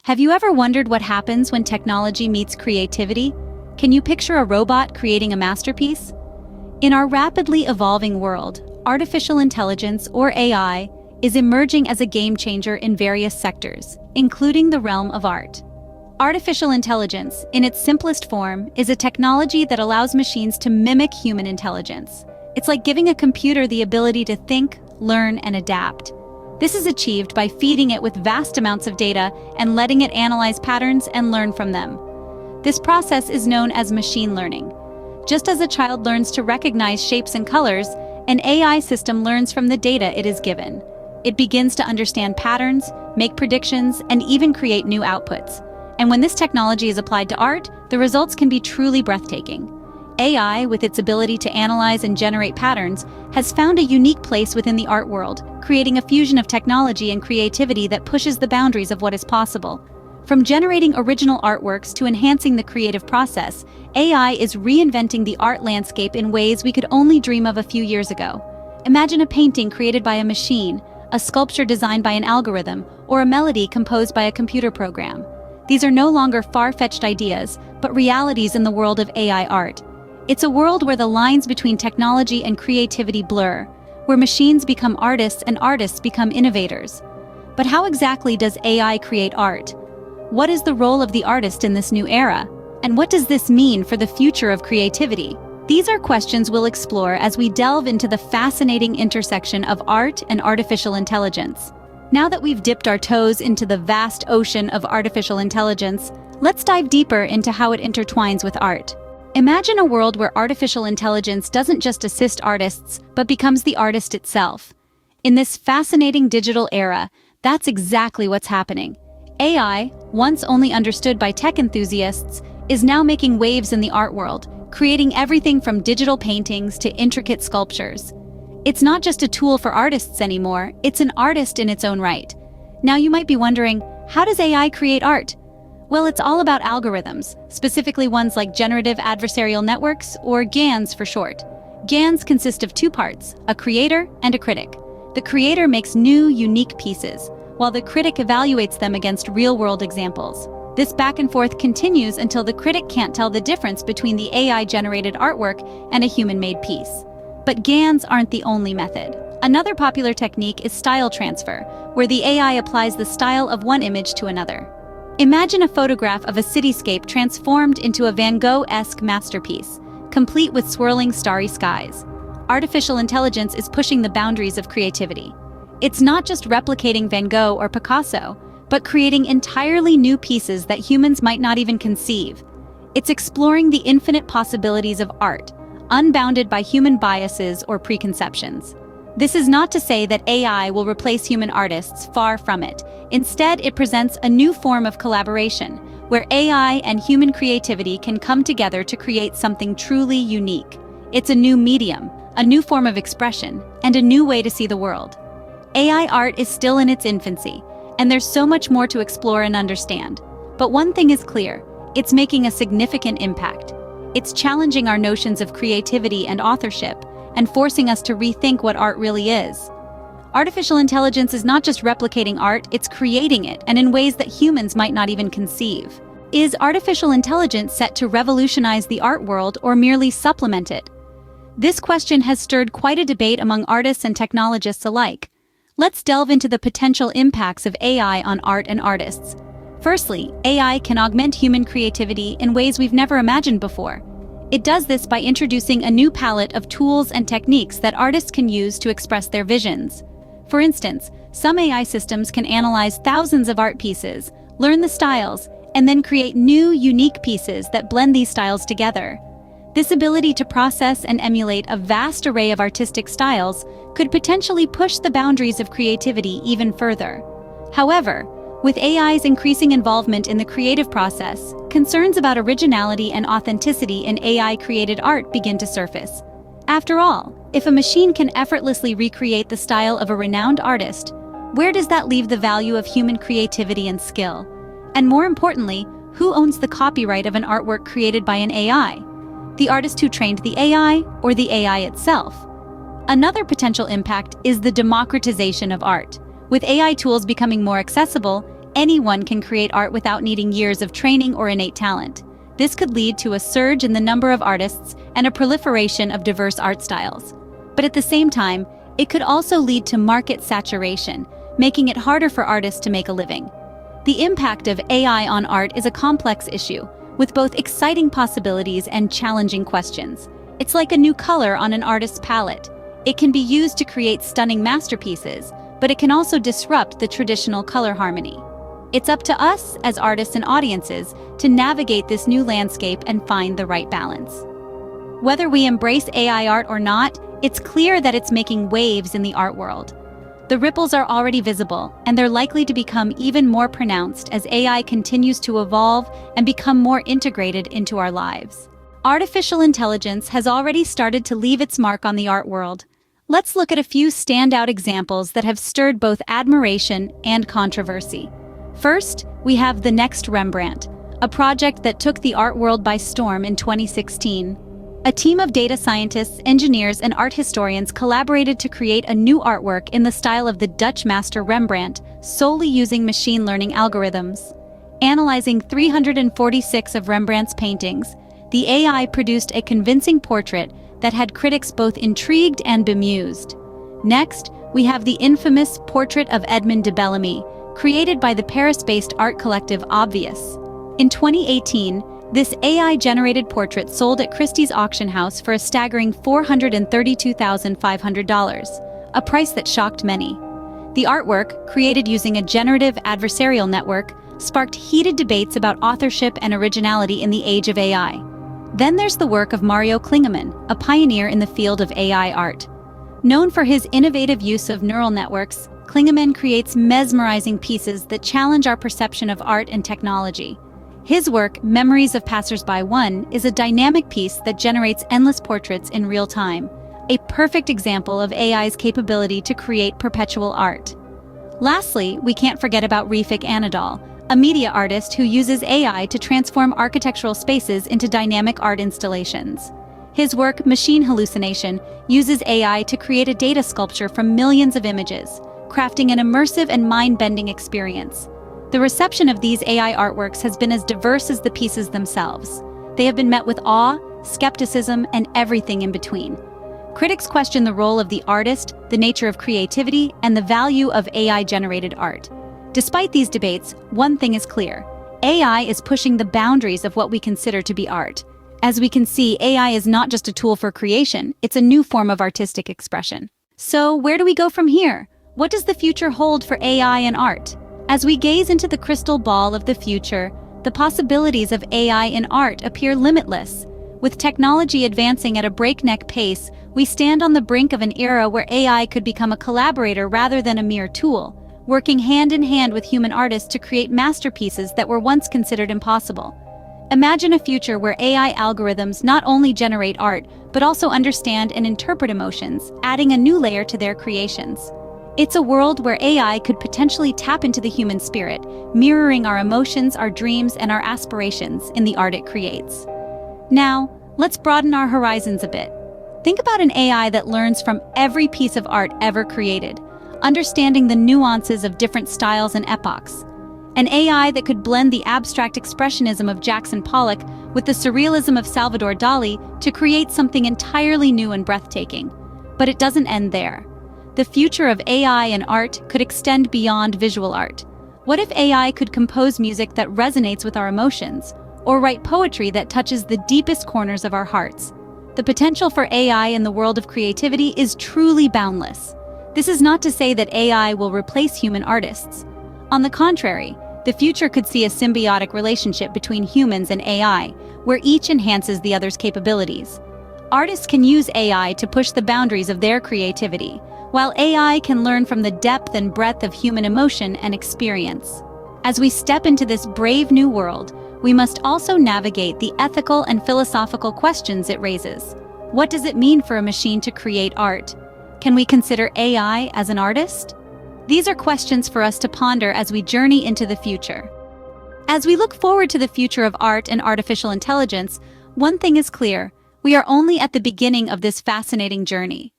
Have you ever wondered what happens when technology meets creativity? Can you picture a robot creating a masterpiece? In our rapidly evolving world, artificial intelligence, or AI, is emerging as a game changer in various sectors, including the realm of art. Artificial intelligence, in its simplest form, is a technology that allows machines to mimic human intelligence. It's like giving a computer the ability to think, learn, and adapt. This is achieved by feeding it with vast amounts of data and letting it analyze patterns and learn from them. This process is known as machine learning. Just as a child learns to recognize shapes and colors, an AI system learns from the data it is given. It begins to understand patterns, make predictions, and even create new outputs. And when this technology is applied to art, the results can be truly breathtaking. AI, with its ability to analyze and generate patterns, has found a unique place within the art world, creating a fusion of technology and creativity that pushes the boundaries of what is possible. From generating original artworks to enhancing the creative process, AI is reinventing the art landscape in ways we could only dream of a few years ago. Imagine a painting created by a machine, a sculpture designed by an algorithm, or a melody composed by a computer program. These are no longer far-fetched ideas, but realities in the world of AI art. It's a world where the lines between technology and creativity blur, where machines become artists and artists become innovators. But how exactly does AI create art? What is the role of the artist in this new era? And what does this mean for the future of creativity? These are questions we'll explore as we delve into the fascinating intersection of art and artificial intelligence. Now that we've dipped our toes into the vast ocean of artificial intelligence, let's dive deeper into how it intertwines with art. Imagine a world where artificial intelligence doesn't just assist artists, but becomes the artist itself. In this fascinating digital era, that's exactly what's happening. AI, once only understood by tech enthusiasts, is now making waves in the art world, creating everything from digital paintings to intricate sculptures. It's not just a tool for artists anymore, it's an artist in its own right. Now you might be wondering, how does AI create art? Well, it's all about algorithms, specifically ones like generative adversarial networks, or GANs for short. GANs consist of two parts, a creator and a critic. The creator makes new, unique pieces, while the critic evaluates them against real-world examples. This back and forth continues until the critic can't tell the difference between the AI-generated artwork and a human-made piece. But GANs aren't the only method. Another popular technique is style transfer, where the AI applies the style of one image to another. Imagine a photograph of a cityscape transformed into a Van Gogh-esque masterpiece, complete with swirling starry skies. Artificial intelligence is pushing the boundaries of creativity. It's not just replicating Van Gogh or Picasso, but creating entirely new pieces that humans might not even conceive. It's exploring the infinite possibilities of art, unbounded by human biases or preconceptions. This is not to say that AI will replace human artists, far from it. Instead, it presents a new form of collaboration, where AI and human creativity can come together to create something truly unique. It's a new medium, a new form of expression, and a new way to see the world. AI art is still in its infancy, and there's so much more to explore and understand. But one thing is clear, it's making a significant impact. It's challenging our notions of creativity and authorship, and forcing us to rethink what art really is. Artificial intelligence is not just replicating art, it's creating it, and in ways that humans might not even conceive. Is artificial intelligence set to revolutionize the art world or merely supplement it? This question has stirred quite a debate among artists and technologists alike. Let's delve into the potential impacts of AI on art and artists. Firstly, AI can augment human creativity in ways we've never imagined before. It does this by introducing a new palette of tools and techniques that artists can use to express their visions. For instance, some AI systems can analyze thousands of art pieces, learn the styles, and then create new, unique pieces that blend these styles together. This ability to process and emulate a vast array of artistic styles could potentially push the boundaries of creativity even further. However, with AI's increasing involvement in the creative process, concerns about originality and authenticity in AI-created art begin to surface. After all, if a machine can effortlessly recreate the style of a renowned artist, where does that leave the value of human creativity and skill? And more importantly, who owns the copyright of an artwork created by an AI? The artist who trained the AI, or the AI itself? Another potential impact is the democratization of art. With AI tools becoming more accessible, anyone can create art without needing years of training or innate talent. This could lead to a surge in the number of artists and a proliferation of diverse art styles. But at the same time, it could also lead to market saturation, making it harder for artists to make a living. The impact of AI on art is a complex issue, with both exciting possibilities and challenging questions. It's like a new color on an artist's palette. It can be used to create stunning masterpieces, but it can also disrupt the traditional color harmony. It's up to us, as artists and audiences, to navigate this new landscape and find the right balance. Whether we embrace AI art or not, it's clear that it's making waves in the art world. The ripples are already visible, and they're likely to become even more pronounced as AI continues to evolve and become more integrated into our lives. Artificial intelligence has already started to leave its mark on the art world. Let's look at a few standout examples that have stirred both admiration and controversy. First, we have The Next Rembrandt, a project that took the art world by storm in 2016. A team of data scientists, engineers, and art historians collaborated to create a new artwork in the style of the Dutch master Rembrandt, solely using machine learning algorithms. Analyzing 346 of Rembrandt's paintings, the AI produced a convincing portrait that had critics both intrigued and bemused. Next, we have the infamous Portrait of Edmond de Bellamy, created by the Paris-based art collective Obvious. In 2018, this AI-generated portrait sold at Christie's auction house for a staggering $432,500, a price that shocked many. The artwork, created using a generative adversarial network, sparked heated debates about authorship and originality in the age of AI. Then there's the work of Mario Klingemann, a pioneer in the field of AI art. Known for his innovative use of neural networks, Klingemann creates mesmerizing pieces that challenge our perception of art and technology. His work, Memories of Passersby 1, is a dynamic piece that generates endless portraits in real time, a perfect example of AI's capability to create perpetual art. Lastly, we can't forget about Refik Anadol, a media artist who uses AI to transform architectural spaces into dynamic art installations. His work, Machine Hallucination, uses AI to create a data sculpture from millions of images, crafting an immersive and mind-bending experience. The reception of these AI artworks has been as diverse as the pieces themselves. They have been met with awe, skepticism, and everything in between. Critics question the role of the artist, the nature of creativity, and the value of AI-generated art. Despite these debates, one thing is clear: AI is pushing the boundaries of what we consider to be art. As we can see, AI is not just a tool for creation, it's a new form of artistic expression. So, where do we go from here? What does the future hold for AI and art? As we gaze into the crystal ball of the future, the possibilities of AI in art appear limitless. With technology advancing at a breakneck pace, we stand on the brink of an era where AI could become a collaborator rather than a mere tool, working hand in hand with human artists to create masterpieces that were once considered impossible. Imagine a future where AI algorithms not only generate art, but also understand and interpret emotions, adding a new layer to their creations. It's a world where AI could potentially tap into the human spirit, mirroring our emotions, our dreams, and our aspirations in the art it creates. Now, let's broaden our horizons a bit. Think about an AI that learns from every piece of art ever created, understanding the nuances of different styles and epochs. An AI that could blend the abstract expressionism of Jackson Pollock with the surrealism of Salvador Dali to create something entirely new and breathtaking. But it doesn't end there. The future of AI and art could extend beyond visual art. What if AI could compose music that resonates with our emotions, or write poetry that touches the deepest corners of our hearts? The potential for AI in the world of creativity is truly boundless. This is not to say that AI will replace human artists. On the contrary, the future could see a symbiotic relationship between humans and AI, where each enhances the other's capabilities. Artists can use AI to push the boundaries of their creativity, while AI can learn from the depth and breadth of human emotion and experience. As we step into this brave new world, we must also navigate the ethical and philosophical questions it raises. What does it mean for a machine to create art? Can we consider AI as an artist? These are questions for us to ponder as we journey into the future. As we look forward to the future of art and artificial intelligence, one thing is clear: we are only at the beginning of this fascinating journey.